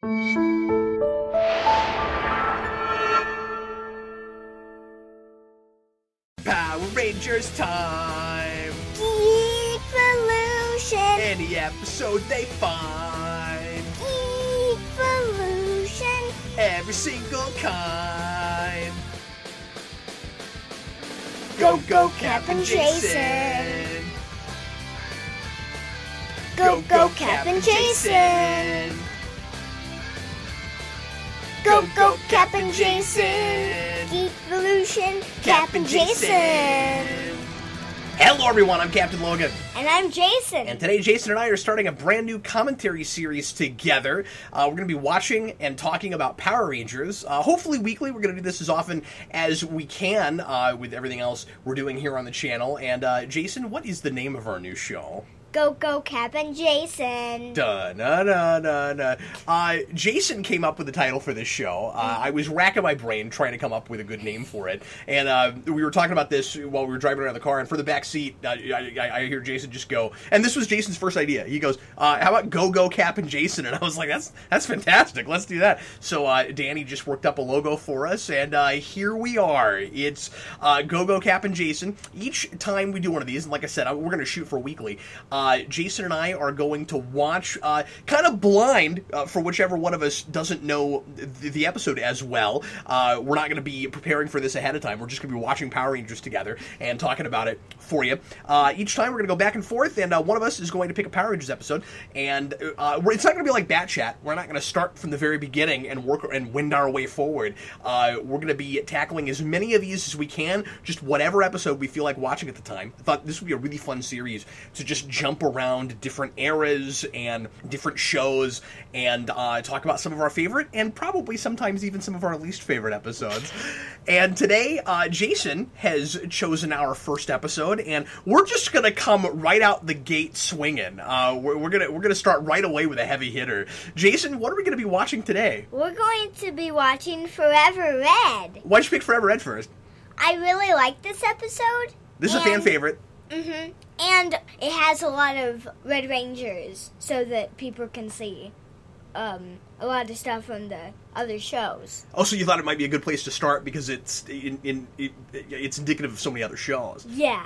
Power Rangers time! Geekvolution! Any episode they find! Geekvolution! Every single kind! Go, go, Cap and Jayson! Go, go, Cap and Jayson! Go, go, Cap and Jayson! Geekvolution, Cap and Jayson! Hello everyone, I'm Captain Logan. And I'm Jayson. And today Jayson and I are starting a brand new commentary series together. We're going to be watching and talking about Power Rangers. Hopefully weekly. We're going to do this as often as we can with everything else we're doing here on the channel. And Jayson, what is the name of our new show? Go, go, Cap and Jayson. Jayson came up with the title for this show. I was racking my brain trying to come up with a good name for it. And we were talking about this while we were driving around the car. And for the back seat, I hear Jayson just go. And this was Jason's first idea. He goes, how about Go, Go, Cap and Jayson? And I was like, that's fantastic. Let's do that. So Danny just worked up a logo for us. And here we are. It's Go, Go, Cap and Jayson. Each time we do one of these, and like I said, we're going to shoot for weekly. Jayson and I are going to watch, kind of blind, for whichever one of us doesn't know the episode as well. We're not going to be preparing for this ahead of time. We're just going to be watching Power Rangers together and talking about it for you. Each time we're going to go back and forth, and one of us is going to pick a Power Rangers episode, and it's not going to be like Bat Chat. We're not going to start from the very beginning and work and wind our way forward. We're going to be tackling as many of these as we can, just whatever episode we feel like watching at the time. I thought this would be a really fun series to just jump around different eras and different shows and talk about some of our favorite and probably sometimes even some of our least favorite episodes. And today, Jayson has chosen our first episode, and we're just gonna come right out the gate swinging. We're gonna start right away with a heavy hitter. Jayson, what are we gonna be watching today? We're going to be watching Forever Red. Why'd you pick Forever Red first? I really like this episode. This is a fan favorite. Mm-hmm. And it has a lot of Red Rangers so that people can see a lot of stuff from the other shows. Oh, so you thought it might be a good place to start because it's indicative of so many other shows. Yeah.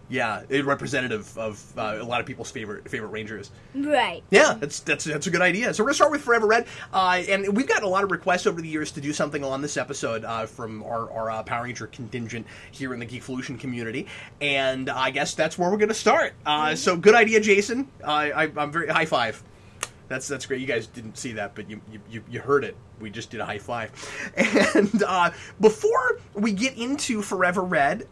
Yeah, it's representative of a lot of people's favorite Rangers. Right. Yeah, that's a good idea. So we're going to start with Forever Red, and we've gotten a lot of requests over the years to do something on this episode from our Power Ranger contingent here in the Geekvolution community, and I guess that's where we're going to start. So good idea, Jayson. I'm very high five. That's great. You guys didn't see that, but you heard it. We just did a high five. And before we get into Forever Red,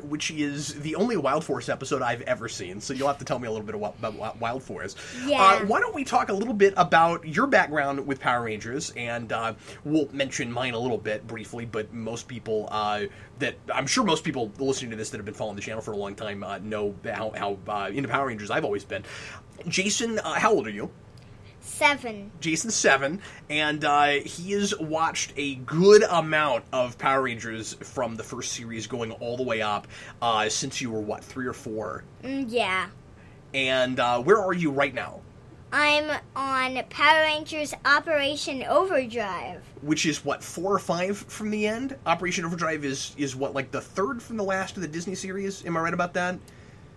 which is the only Wild Force episode I've ever seen, so you'll have to tell me a little bit about Wild Force. Yeah. Why don't we talk a little bit about your background with Power Rangers, and we'll mention mine a little bit briefly, but most people I'm sure most people listening to this that have been following the channel for a long time know how into Power Rangers I've always been. Jayson, how old are you? 7. Jayson's 7, and he has watched a good amount of Power Rangers from the first series going all the way up since you were, what, 3 or 4? Yeah. And where are you right now? I'm on Power Rangers Operation Overdrive. Which is, what, 4 or 5 from the end? Operation Overdrive is what, like the 3rd from the last of the Disney series? Am I right about that?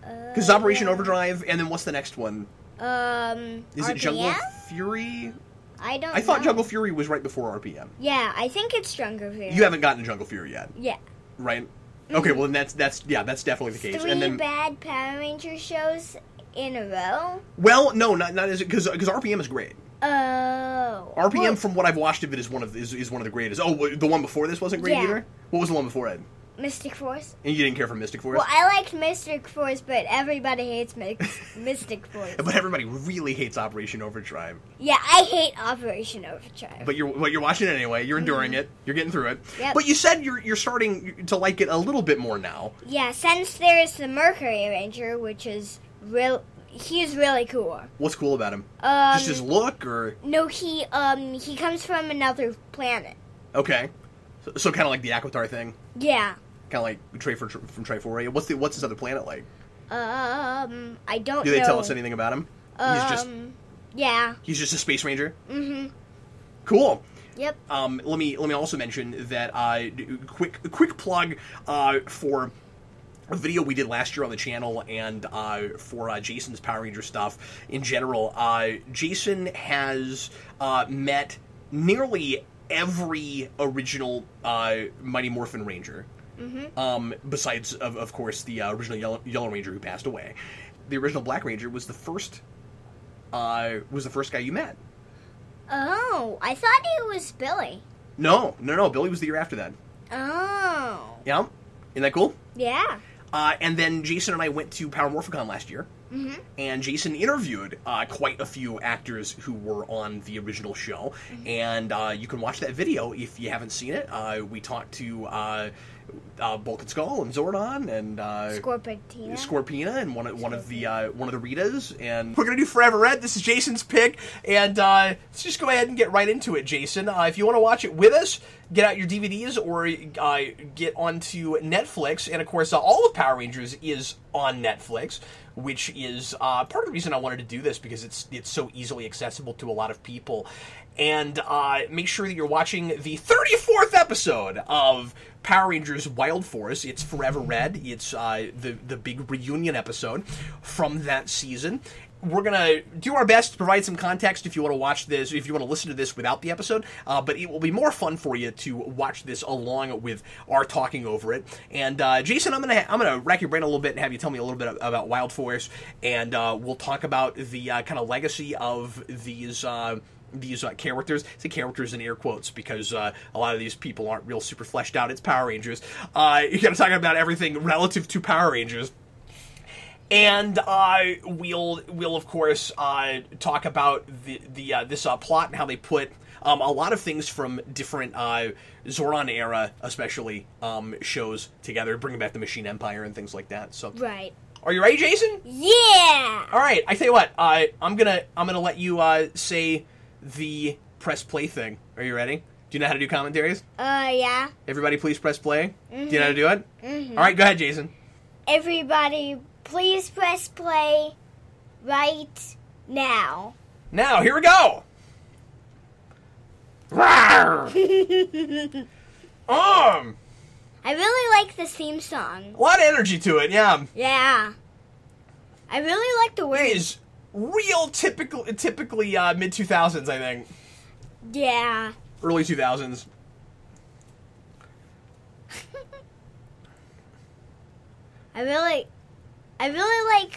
Because Operation Overdrive, and then what's the next one? Is RPM? it Jungle Fury? I don't know. I thought Jungle Fury was right before RPM. Yeah, I think it's Jungle Fury. You haven't gotten to Jungle Fury yet. Yeah. Right? Okay, well then that's definitely the case. 3 and then bad Power Ranger shows in a row? Well, no, not as because RPM is great. Oh. RPM, well, from what I've watched of it, is one of the greatest. Oh, the one before this wasn't great either? What was the one before it? Mystic Force. And you didn't care for Mystic Force? Well, I liked Mystic Force, but everybody hates Mystic Force. But everybody really hates Operation Overdrive. Yeah, I hate Operation Overdrive. But you're watching it anyway. You're enduring it. You're getting through it. Yep. But you said you're starting to like it a little bit more now. Yeah, since there's the Mercury Ranger, which is he's really cool. What's cool about him? Just his look, or no? He comes from another planet. Okay, so kind of like the Aquatar thing. Yeah. Kind of like Trey from Triforia. What's his other planet like? I don't know. Do they tell us anything about him? Yeah. He's just a space ranger? Mm-hmm. Cool. Yep. Let me also mention that quick plug for a video we did last year on the channel, and for Jason's Power Ranger stuff in general. Jason has met nearly every original Mighty Morphin Ranger. Besides, of course, the original Yellow Ranger who passed away. The original Black Ranger was the first guy you met. Oh, I thought it was Billy. No. Billy was the year after that. Oh. Yeah? Isn't that cool? Yeah. And then Jason and I went to Power Morphicon last year. And Jason interviewed quite a few actors who were on the original show. And you can watch that video if you haven't seen it. We talked to Bulk and Skull and Zordon and Scorpina and one of the Ritas, and we're gonna do Forever Red. This is Jason's pick, and let's just go ahead and get right into it. Jason, if you want to watch it with us, get out your DVDs or get onto Netflix, and of course all of Power Rangers is on Netflix, which is part of the reason I wanted to do this, because it's so easily accessible to a lot of people. And make sure that you're watching the 34th episode of Power Rangers Wild Force. It's Forever Red. It's the big reunion episode from that season. We're going to do our best to provide some context if you want to watch this, if you want to listen to this without the episode, but it will be more fun for you to watch this along with our talking over it. And Jason, I'm gonna rack your brain a little bit and have you tell me a little bit about Wild Force, and we'll talk about the kind of legacy of these characters. I say characters in air quotes because a lot of these people aren't real super fleshed out. It's Power Rangers. You're going to talk about everything relative to Power Rangers. And we'll of course talk about this plot and how they put a lot of things from different Zordon era, especially shows together, bringing back the Machine Empire and things like that. So right. Are you ready, Jason? Yeah. All right. I tell you what. I'm gonna let you say the press play thing. Are you ready? Do you know how to do commentaries? Yeah. Everybody please press play. Do you know how to do it? All right, go ahead, Jason. Everybody please press play right now. Now, here we go. I really like this theme song. A lot of energy to it, yeah. Yeah. I really like the words. It is real typically mid-2000s, I think. Yeah. Early 2000s. I really like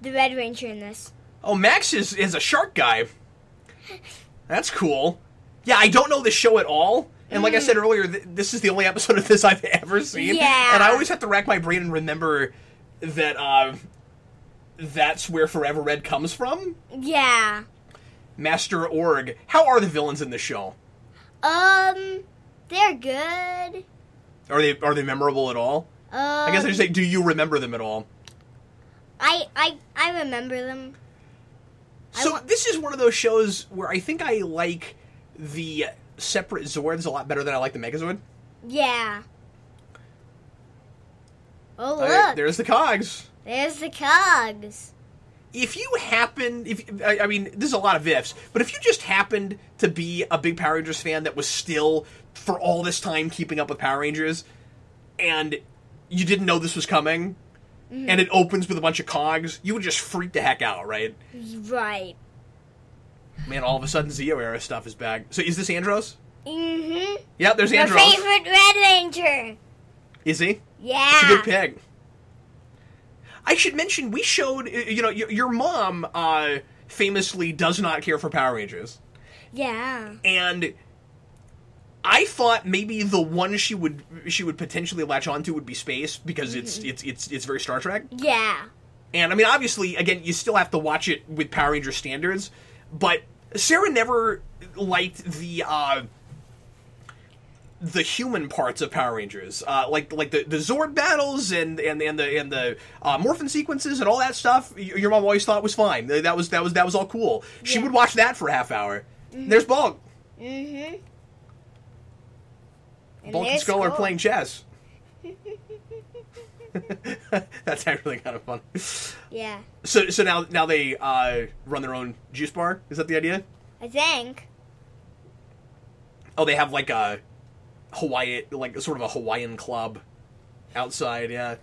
the Red Ranger in this. Oh, Max is a shark guy. That's cool. Yeah, I don't know this show at all. And like I said earlier, this is the only episode of this I've ever seen. Yeah. And I always have to rack my brain and remember that that's where Forever Red comes from. Yeah. Master Org. How are the villains in the show? They're good. Are they memorable at all? I guess I should say, do you remember them at all? I remember them. So this is one of those shows where I think I like the separate Zords a lot better than I like the Megazord. Yeah. Oh, look. Right, there's the Cogs. There's the Cogs. If you happen, I mean, this is a lot of ifs, but if you just happened to be a big Power Rangers fan that was still, for all this time, keeping up with Power Rangers, and you didn't know this was coming, and it opens with a bunch of Cogs, you would just freak the heck out, right? Right. Man, all of a sudden Zeo era stuff is back. So is this Andros? Mm-hmm. Yep, there's Andros. My favorite Red Ranger. Is he? Yeah. It's a good pick. I should mention, we showed, your mom famously does not care for Power Rangers. Yeah. And I thought maybe the one she would potentially latch onto would be Space, because it's very Star Trek. Yeah. And I mean, obviously, again, you still have to watch it with Power Ranger standards, but Sarah never liked the human parts of Power Rangers, like the Zord battles and the morphin sequences and all that stuff. Your mom always thought was fine. That was all cool. Yeah. She would watch that for a half hour. There's Bulk. Bulk and Skull are playing chess. That's actually kind of fun. Yeah. So now they run their own juice bar. Is that the idea? I think. Oh, they have like a sort of a Hawaiian club outside, yeah.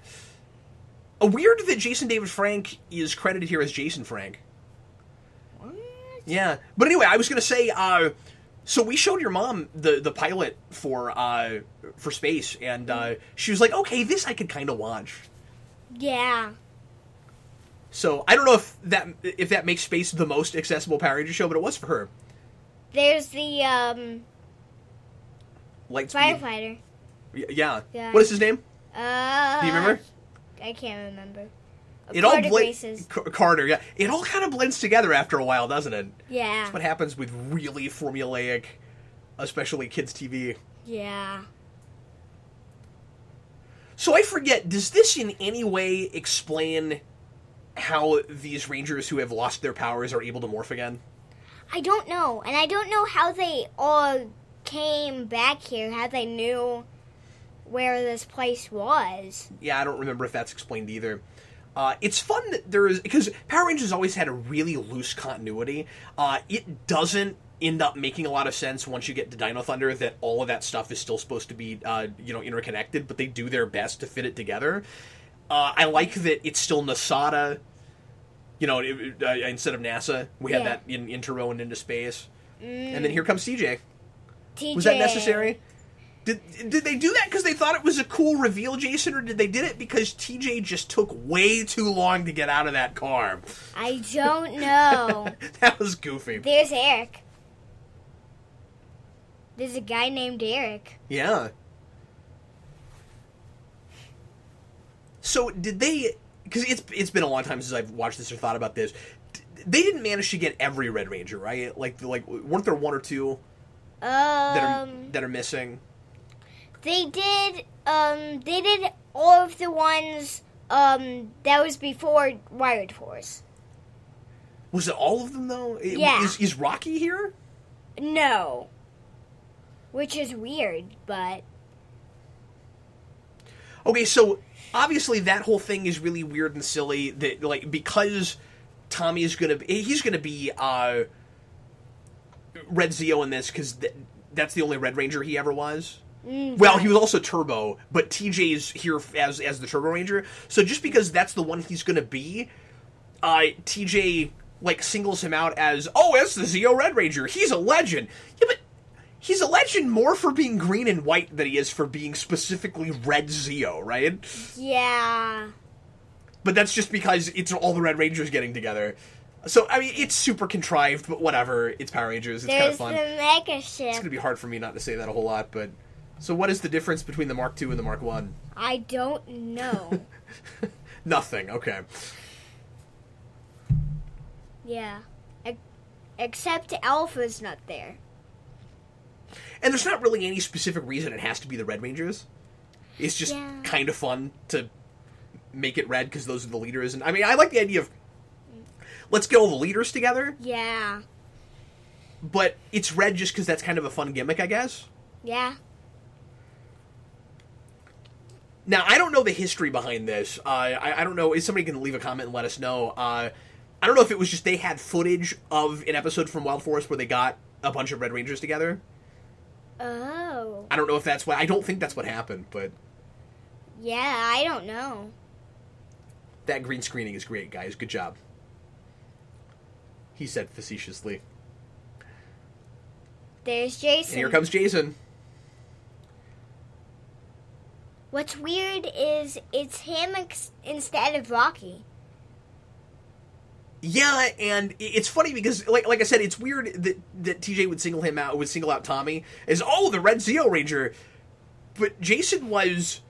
Weird that Jason David Frank is credited here as Jason Frank. What? Yeah. But anyway, I was going to say, so we showed your mom the pilot for Space, and she was like, okay, this I could kind of watch. Yeah. So I don't know if that makes Space the most accessible Power Ranger show, but it was for her. There's the Lightspeed. firefighter. Yeah. Yeah. What is his name? Do you remember? I can't remember. Carter Graces. Carter, yeah. It all kind of blends together after a while, doesn't it? Yeah. That's what happens with really formulaic, especially kids' TV. Yeah. So I forget, does this in any way explain how these Rangers who have lost their powers are able to morph again? I don't know. And I don't know how they all came back here, how they knew where this place was. Yeah, I don't remember if that's explained either. It's fun that there is, because Power Rangers always had a really loose continuity. It doesn't end up making a lot of sense once you get to Dino Thunder that all of that stuff is still supposed to be, interconnected, but they do their best to fit it together. I like that it's still NASADA, instead of NASA. We had that in Intero and Into Space. And then here comes TJ. Was that necessary? Did they do that because they thought it was a cool reveal, Jason, or did they did it because TJ just took way too long to get out of that car? I don't know. That was goofy. There's Eric. There's a guy named Eric. Yeah. So did they... Because it's been a long time since I've watched this or thought about this. They didn't manage to get every Red Ranger, right? Like weren't there one or two that are missing? They did all of the ones that was before Wired Force. Was it all of them, though? Yeah. Is Rocky here? No. Which is weird, but... Okay, so obviously that whole thing is really weird and silly, that because Tommy is he's gonna be Red Zeo in this, because that's the only Red Ranger he ever was. Well, he was also Turbo, but TJ's here as the Turbo Ranger. So just because that's the one he's going to be, TJ singles him out as, that's the Zeo Red Ranger. He's a legend. Yeah, but he's a legend more for being green and white than he is for being specifically Red Zeo, right? Yeah. But that's just because it's all the Red Rangers getting together. So, I mean, it's super contrived, but whatever. It's Power Rangers. It's kind of fun. There's the Mega Ship. It's going to be hard for me not to say that a whole lot, but... So what is the difference between the Mark II and the Mark I? I don't know. Nothing, okay. Yeah. Except Alpha's not there. And there's not really any specific reason it has to be the Red Rangers. It's just kind of fun to make it red because those are the leaders. And I mean, I like the idea of let's get all the leaders together. Yeah. But it's red just because that's kind of a fun gimmick, I guess. Yeah. Now, I don't know the history behind this. I don't know. If somebody can leave a comment and let us know. I don't know if it was just they had footage of an episode from Wild Forest where they got a bunch of Red Rangers together. Oh. I don't know if that's what... I don't think that's what happened, but... Yeah, I don't know. That green screening is great, guys. Good job. He said facetiously. There's Jayson. And here comes Jayson. What's weird is it's him instead of Rocky. Yeah, and it's funny because, like I said, it's weird that TJ would single out Tommy as, the Red Zeo Ranger. But Jayson was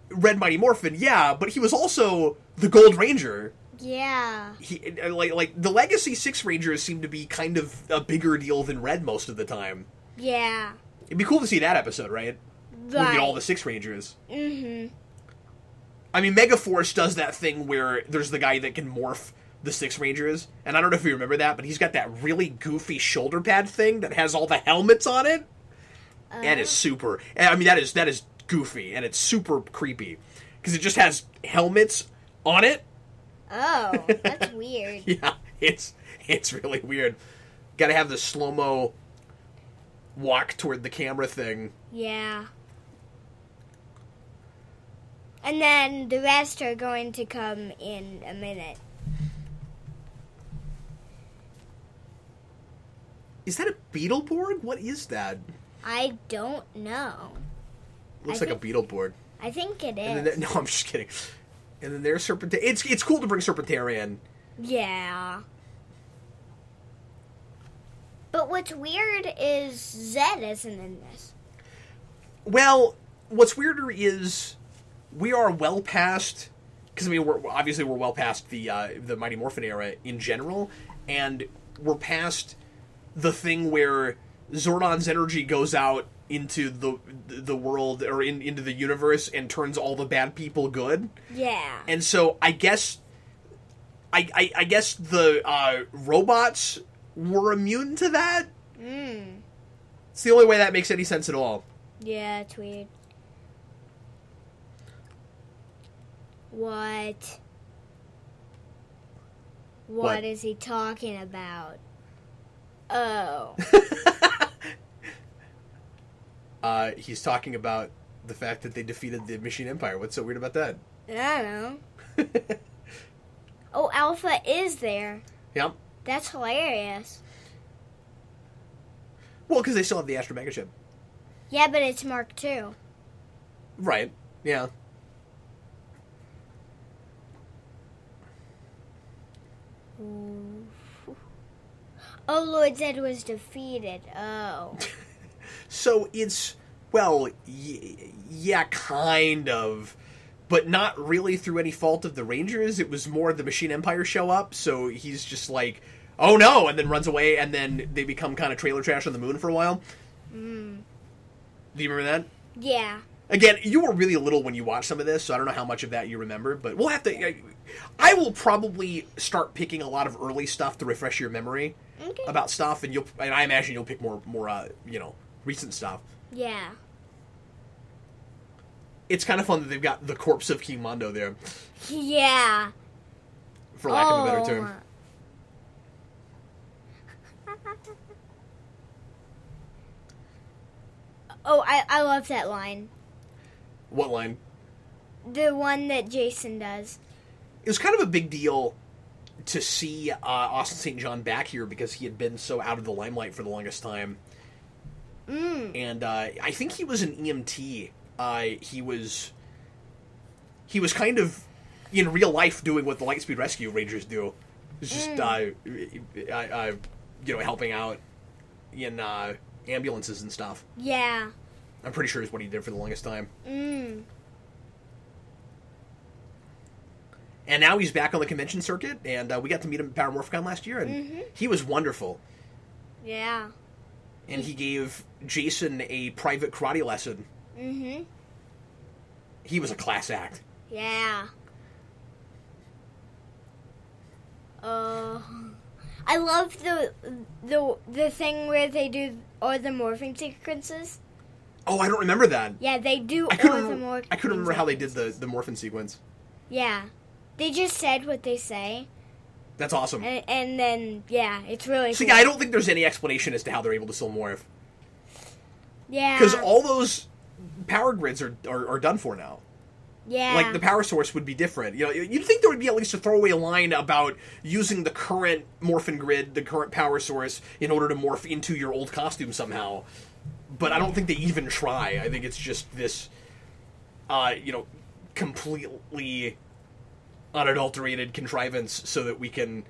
Red Mighty Morphin, yeah, but he was also the Gold Ranger. Yeah. He like the Legacy 6 Rangers seem to be kind of a bigger deal than Red most of the time. Yeah. It'd be cool to see that episode, right? Right. We get all the 6 Rangers. Mm-hmm. I mean, Megaforce does that thing where there's the guy that can morph the 6 Rangers, and I don't know if you remember that, but he's got that really goofy shoulder pad thing that has all the helmets on it. That is super... I mean, that is goofy, and it's super creepy. Because it just has helmets on it. Oh, that's weird. Yeah, it's really weird. Gotta have the slow-mo walk toward the camera thing. Yeah. And then the rest are going to come in a minute. Is that a Beetleborg? What is that? I don't know. Looks like a Beetleborg. I think it is. And then no, I'm just kidding. And then there's Serpentary. It's cool to bring Serpentary in. Yeah. But what's weird is Zed isn't in this. Well, what's weirder is we are well past, because I mean we're well past the Mighty Morphin era in general, and we're past the thing where Zordon's energy goes out into the world or into the universe and turns all the bad people good. Yeah. And so I guess the robots were immune to that. It's the only way that makes any sense at all. Yeah, it's weird. What is he talking about? Oh. He's talking about the fact that they defeated the Machine Empire. What's so weird about that? I don't know. Oh, Alpha is there. Yep. That's hilarious. Well, because they still have the Astro Mega Ship. Yeah, but it's Mark II. Right. Yeah. Ooh. Oh, Lord Zed was defeated. Oh. So it's, well, yeah, kind of. But not really through any fault of the Rangers. It was more the Machine Empire show up, so he's just like, oh no, and then runs away, and then they become kind of trailer trash on the moon for a while. Do you remember that? Yeah. Again, you were really little when you watched some of this, so I don't know how much of that you remember, but we'll have to... I will probably start picking a lot of early stuff to refresh your memory about stuff, and I imagine you'll pick more recent stuff. Yeah. It's kind of fun that they've got the corpse of King Mondo there. Yeah. For lack of a better term. Oh, I love that line. What line? The one that Jayson does. It was kind of a big deal to see Austin St. John back here because he had been so out of the limelight for the longest time. And I think he was an EMT. He was kind of in real life doing what the Lightspeed Rescue Rangers do. It was just helping out in ambulances and stuff. Yeah. I'm pretty sure is what he did for the longest time. And now he's back on the convention circuit, and we got to meet him at Power Morphicon last year, and he was wonderful. Yeah. And he gave Jayson a private karate lesson. He was a class act. Yeah. I love the thing where they do all the morphing sequences. Oh, I don't remember that. Yeah, they do I all the morphing. I couldn't remember how they did the morphin sequence. Yeah. They just said what they say. That's awesome. And then, yeah, it's really See, cool. I don't think there's any explanation as to how they're able to still morph. Yeah. Because all those power grids are done for now. Yeah. Like, the power source would be different. You know, you'd think there would be at least a throwaway line about using the current morphin grid, the current power source, in order to morph into your old costume somehow. But I don't think they even try. I think it's just this, completely unadulterated contrivance so that we can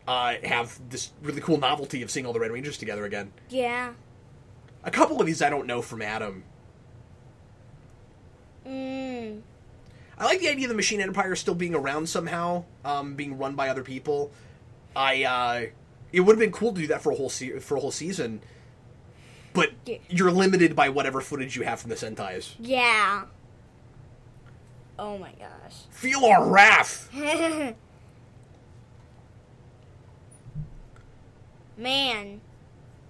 have this really cool novelty of seeing all the Red Rangers together again. Yeah. A couple of these I don't know from Adam. I like the idea of the Machine Empire still being around somehow, being run by other people. It would have been cool to do that for a whole season, but you're limited by whatever footage you have from the Sentais. Yeah. Oh my gosh. Feel our wrath! Man,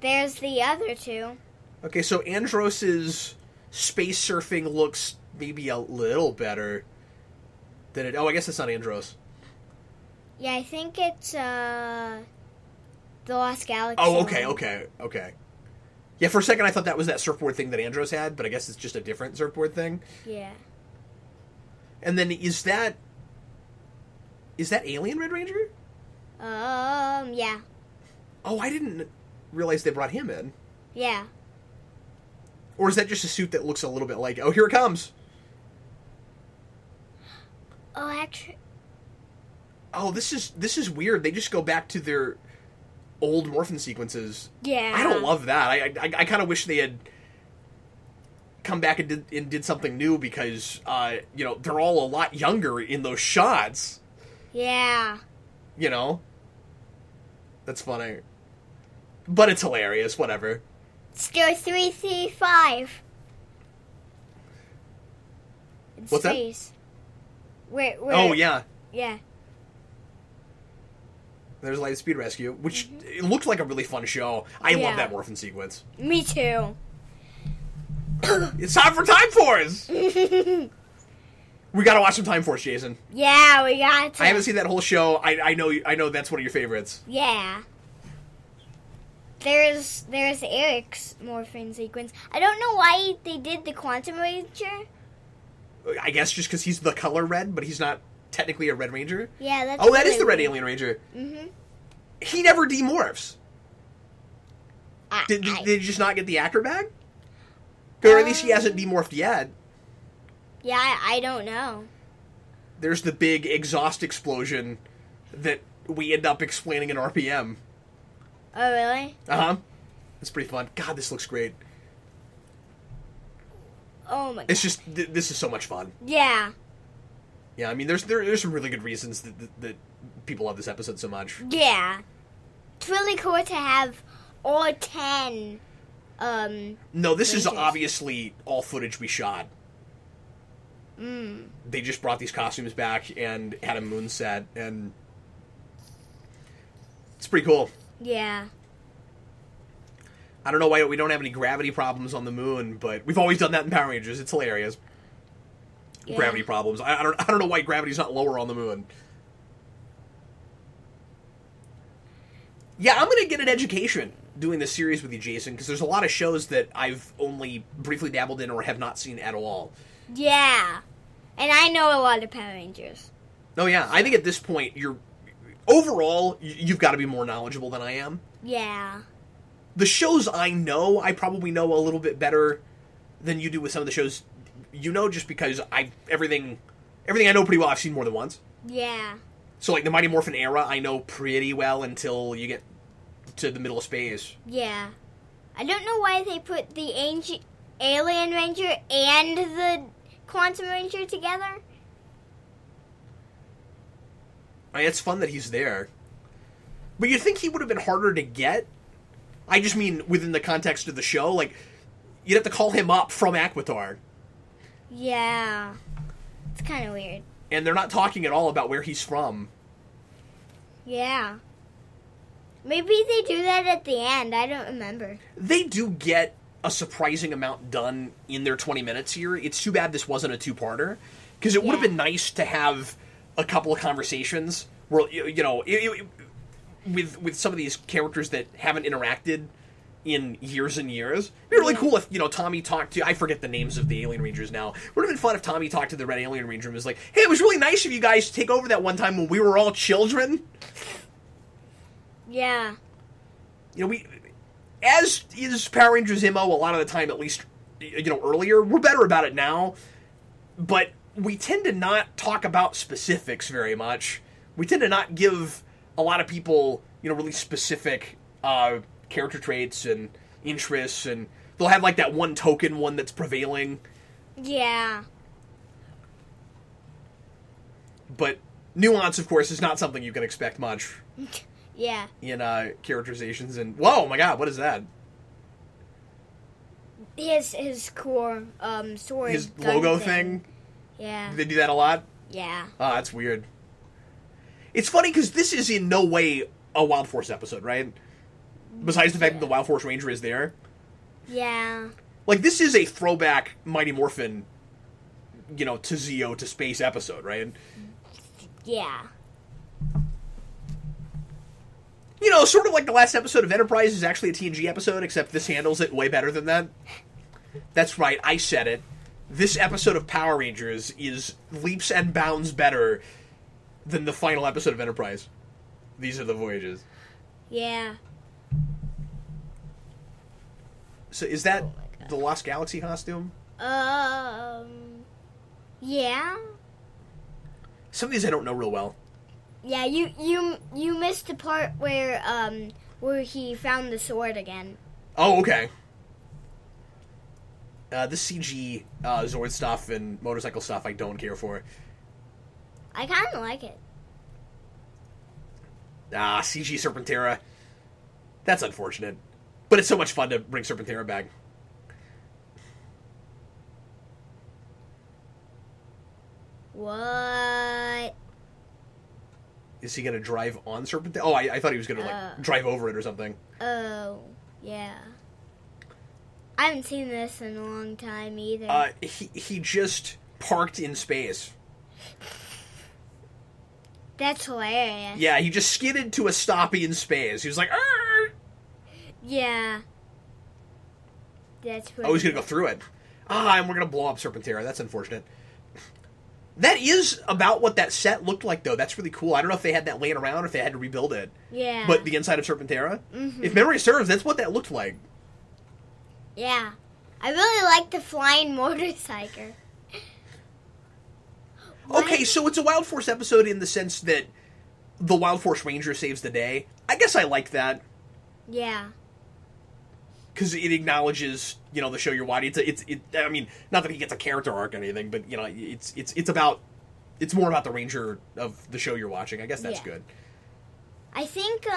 there's the other two. Okay, so Andros's space surfing looks maybe a little better than it... Oh, I guess it's not Andros. Yeah, I think it's, the Lost Galaxy. Oh, okay. Yeah, Yeah, for a second I thought that was that surfboard thing that Andros had, but I guess it's just a different surfboard thing. Yeah. And then is that Alien Red Ranger? Yeah. Oh, I didn't realize they brought him in. Yeah. Or is that just a suit that looks a little bit like, oh, here it comes? Oh, actually... Oh, this is weird. They just go back to their old morphin sequences. Yeah. I don't love that. I kind of wish they had come back and did something new because, they're all a lot younger in those shots. Yeah. You know? That's funny. But it's hilarious, whatever. Still 335. In What's space. Where? Oh, yeah. Yeah. There's Light Speed Rescue, which it looked like a really fun show. I love that morphin sequence. Me too. It's time for Time Force! We gotta watch some Time Force, Jason. Yeah, we got to. I haven't seen that whole show. I know that's one of your favorites. Yeah. There's Eric's morphine sequence. I don't know why they did the Quantum Ranger. I guess just because he's the color red, but he's not technically a Red Ranger. Yeah, that's. Oh, that is the Red Alien Ranger. Mm-hmm. He never demorphs. Did you just not get the actor back? Or at least he hasn't demorphed yet. Yeah, I don't know. There's the big exhaust explosion that we end up explaining in RPM. Oh, really? Uh-huh. It's pretty fun. God, this looks great. Oh my god. It's just, this is so much fun. Yeah. Yeah, I mean, there's some really good reasons that people love this episode so much. Yeah. It's really cool to have all 10, No, this is Rangers. obviously all footage we shot. They just brought these costumes back and had a moon set, and it's pretty cool. Yeah. I don't know why we don't have any gravity problems on the moon, but we've always done that in Power Rangers. It's hilarious. Yeah. Gravity problems. I don't know why gravity's not lower on the moon. Yeah, I'm gonna get an education doing this series with you, Jason, because there's a lot of shows that I've only briefly dabbled in or have not seen at all. Yeah. And I know a lot of Power Rangers. Oh yeah, I think at this point overall you've got to be more knowledgeable than I am. Yeah. The shows I know, I probably know a little bit better than you do with some of the shows you know, just because everything I know pretty well I've seen more than once. Yeah. So like the Mighty Morphin era I know pretty well until you get to the middle of space. Yeah. I don't know why they put the Alien Ranger and the Quantum Ranger together. I mean, it's fun that he's there. But you'd think he would have been harder to get. I just mean within the context of the show. Like, you'd have to call him up from Aquitar. Yeah. It's kind of weird. And they're not talking at all about where he's from. Yeah. Maybe they do that at the end. I don't remember. They do get a surprising amount done in their 20 minutes here. It's too bad this wasn't a two-parter. Because it would have been nice to have a couple of conversations where, with some of these characters that haven't interacted in years and years. It'd be really cool if, Tommy talked to... I forget the names of the Alien Rangers now. It would have been fun if Tommy talked to the Red Alien Ranger and was like, hey, it was really nice of you guys to take over that one time when we were all children. Yeah. As is Power Rangers MO a lot of the time, at least, earlier, we're better about it now. But we tend to not talk about specifics very much. We tend to not give a lot of people, really specific character traits and interests, and they'll have like that one token one that's prevailing. Yeah. But nuance, of course, is not something you can expect much. Yeah. In characterizations. And whoa, my God, what is that? His core sword. His logo thing. Yeah. Do they do that a lot? Yeah. Oh, that's weird. It's funny because this is in no way a Wild Force episode, right? Besides the fact that the Wild Force Ranger is there. Yeah. Like, this is a throwback Mighty Morphin, to Zeo to space episode, right? Yeah. You know, sort of like the last episode of Enterprise is actually a TNG episode, except this handles it way better than that. That's right, I said it. This episode of Power Rangers is leaps and bounds better than the final episode of Enterprise. These are the voyages. Yeah. So is that the Lost Galaxy costume? Yeah. Some of these I don't know real well. Yeah, you missed the part where he found the sword again. Oh, okay. The CG Zord stuff and motorcycle stuff I don't care for. I kind of like it. CG Serpentera. That's unfortunate. But it's so much fun to bring Serpentera back. What? Is he going to drive on Serpentera? Oh, I thought he was going to, drive over it or something. Oh, yeah. I haven't seen this in a long time either. He just parked in space. That's hilarious. Yeah, he just skidded to a stop in space. He was like, "Arr!" Yeah. That's pretty he's going to go through it. And we're going to blow up Serpentera. That's unfortunate. That is about what that set looked like, though. That's really cool. I don't know if they had that laying around or if they had to rebuild it. Yeah. But the inside of Serpentera, if memory serves, that's what that looked like. Yeah. I really like the flying motorcycle. Okay, so it's a Wild Force episode in the sense that the Wild Force Ranger saves the day. I guess I like that. Yeah. Because it acknowledges, the show you're watching. I mean, not that he gets a character arc or anything, but, it's more about the Ranger of the show you're watching. I guess that's good. I think,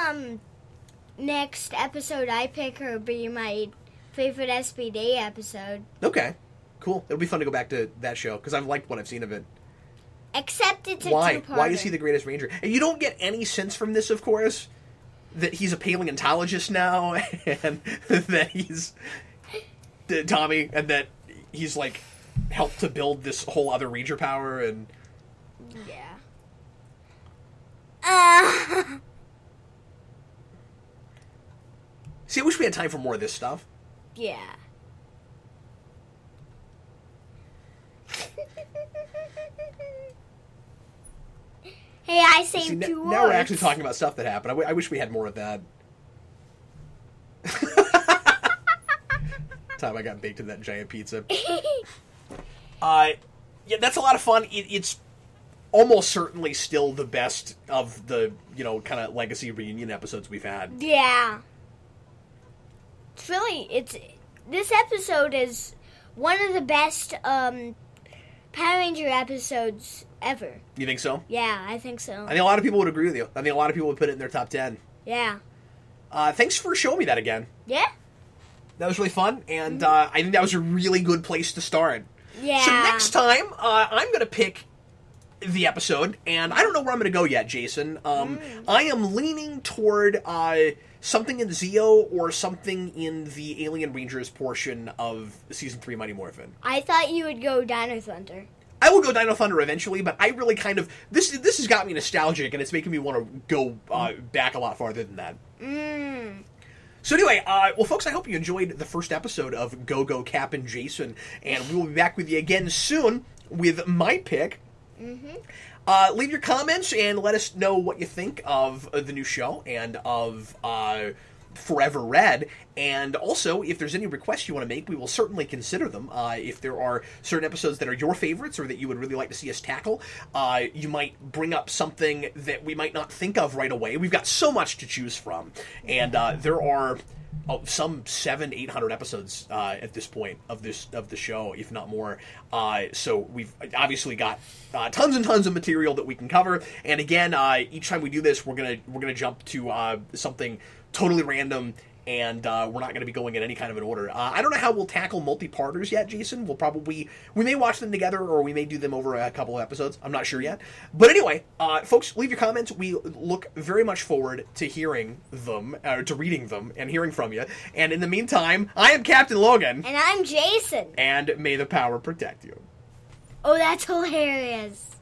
next episode I pick will be my favorite SPD episode. Okay. Cool. It'll be fun to go back to that show, because I've liked what I've seen of it. Except it's a two-parter. Why is he the greatest Ranger? And you don't get any sense from this, of course, that he's a paleontologist now, and that he's Tommy, and that he's, helped to build this whole other Ranger power, and... Yeah. See, I wish we had time for more of this stuff. Yeah. Hey, I saved 2 words. Now we're actually talking about stuff that happened. I wish we had more of that. Time I got baked in that giant pizza. Yeah, that's a lot of fun. It's almost certainly still the best of the, kind of legacy reunion episodes we've had. Yeah. This episode is one of the best Power Ranger episodes ever. You think so? Yeah, I think so. I think a lot of people would agree with you. I think a lot of people would put it in their top 10. Yeah. Thanks for showing me that again. Yeah. That was really fun, and I think that was a really good place to start. Yeah. So next time, I'm going to pick the episode, and I don't know where I'm going to go yet, Jason. I am leaning toward something in Zeo or something in the Alien Rangers portion of Season 3 Mighty Morphin. I thought you would go Dino Thunder. I will go Dino Thunder eventually, but I really kind of... This has got me nostalgic, and it's making me want to go back a lot farther than that. So anyway, well, folks, I hope you enjoyed the first episode of Go Go Cap and Jayson, and we will be back with you again soon with my pick. Leave your comments and let us know what you think of the new show and of Forever Red. And also, if there's any requests you want to make, we will certainly consider them. If there are certain episodes that are your favorites or that you would really like to see us tackle, you might bring up something that we might not think of right away. We've got so much to choose from. And there are some 700-800 episodes at this point of the show, if not more. So we've obviously got tons and tons of material that we can cover. And again, each time we do this, we're gonna jump to something totally random, and we're not going to be going in any kind of an order. I don't know how we'll tackle multi-parters yet, Jason. We may watch them together, or we may do them over a couple of episodes. I'm not sure yet. But anyway, folks, leave your comments. We look very much forward to hearing them, to reading them, and hearing from you. And in the meantime, I am Captain Logan. And I'm Jayson. And may the power protect you. Oh, that's hilarious.